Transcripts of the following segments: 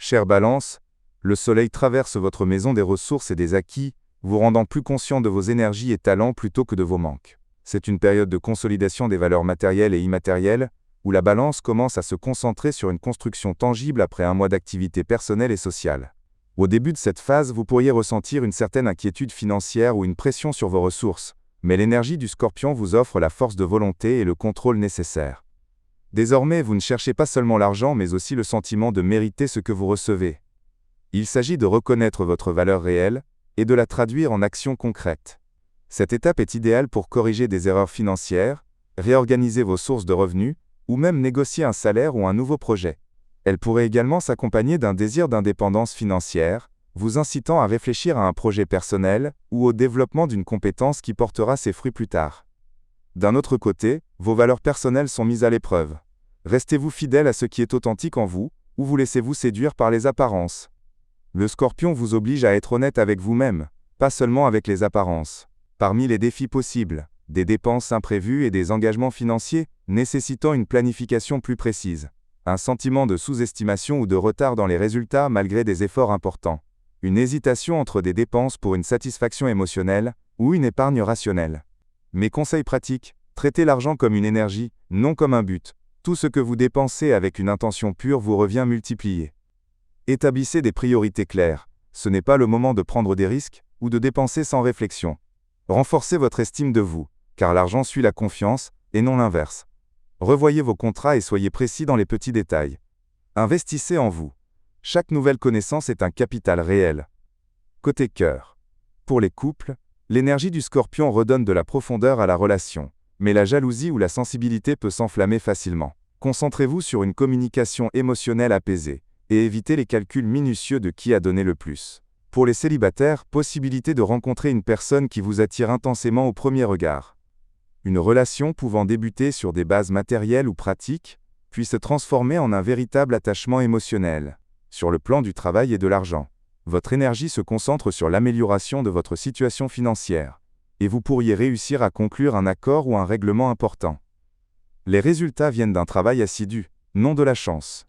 Chère Balance, le soleil traverse votre maison des ressources et des acquis, vous rendant plus conscient de vos énergies et talents plutôt que de vos manques. C'est une période de consolidation des valeurs matérielles et immatérielles, où la balance commence à se concentrer sur une construction tangible après un mois d'activité personnelle et sociale. Au début de cette phase, vous pourriez ressentir une certaine inquiétude financière ou une pression sur vos ressources, mais l'énergie du Scorpion vous offre la force de volonté et le contrôle nécessaire. Désormais, vous ne cherchez pas seulement l'argent mais aussi le sentiment de mériter ce que vous recevez. Il s'agit de reconnaître votre valeur réelle et de la traduire en actions concrètes. Cette étape est idéale pour corriger des erreurs financières, réorganiser vos sources de revenus, ou même négocier un salaire ou un nouveau projet. Elle pourrait également s'accompagner d'un désir d'indépendance financière, vous incitant à réfléchir à un projet personnel ou au développement d'une compétence qui portera ses fruits plus tard. D'un autre côté, vos valeurs personnelles sont mises à l'épreuve. Restez-vous fidèle à ce qui est authentique en vous, ou vous laissez-vous séduire par les apparences? Le Scorpion vous oblige à être honnête avec vous-même, pas seulement avec les apparences. Parmi les défis possibles, des dépenses imprévues et des engagements financiers, nécessitant une planification plus précise. Un sentiment de sous-estimation ou de retard dans les résultats malgré des efforts importants. Une hésitation entre des dépenses pour une satisfaction émotionnelle, ou une épargne rationnelle. Mes conseils pratiques, traitez l'argent comme une énergie, non comme un but. Tout ce que vous dépensez avec une intention pure vous revient multiplié. Établissez des priorités claires. Ce n'est pas le moment de prendre des risques, ou de dépenser sans réflexion. Renforcez votre estime de vous, car l'argent suit la confiance, et non l'inverse. Revoyez vos contrats et soyez précis dans les petits détails. Investissez en vous. Chaque nouvelle connaissance est un capital réel. Côté cœur. Pour les couples, l'énergie du Scorpion redonne de la profondeur à la relation, mais la jalousie ou la sensibilité peut s'enflammer facilement. Concentrez-vous sur une communication émotionnelle apaisée, et évitez les calculs minutieux de qui a donné le plus. Pour les célibataires, possibilité de rencontrer une personne qui vous attire intensément au premier regard. Une relation pouvant débuter sur des bases matérielles ou pratiques, puis se transformer en un véritable attachement émotionnel. Sur le plan du travail et de l'argent, votre énergie se concentre sur l'amélioration de votre situation financière, et vous pourriez réussir à conclure un accord ou un règlement important. Les résultats viennent d'un travail assidu, non de la chance.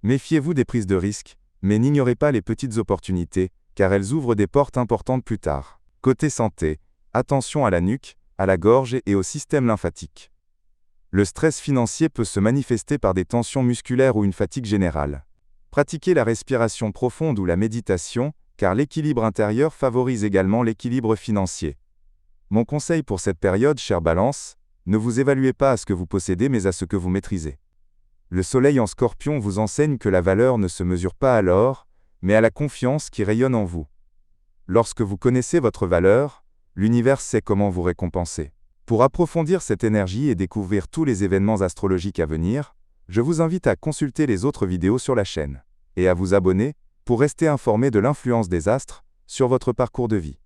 Méfiez-vous des prises de risques, mais n'ignorez pas les petites opportunités, car elles ouvrent des portes importantes plus tard. Côté santé, attention à la nuque, à la gorge et au système lymphatique. Le stress financier peut se manifester par des tensions musculaires ou une fatigue générale. Pratiquez la respiration profonde ou la méditation, car l'équilibre intérieur favorise également l'équilibre financier. Mon conseil pour cette période, chère Balance, ne vous évaluez pas à ce que vous possédez mais à ce que vous maîtrisez. Le soleil en Scorpion vous enseigne que la valeur ne se mesure pas à l'or, mais à la confiance qui rayonne en vous. Lorsque vous connaissez votre valeur, l'univers sait comment vous récompenser. Pour approfondir cette énergie et découvrir tous les événements astrologiques à venir, je vous invite à consulter les autres vidéos sur la chaîne, et à vous abonner, pour rester informé de l'influence des astres, sur votre parcours de vie.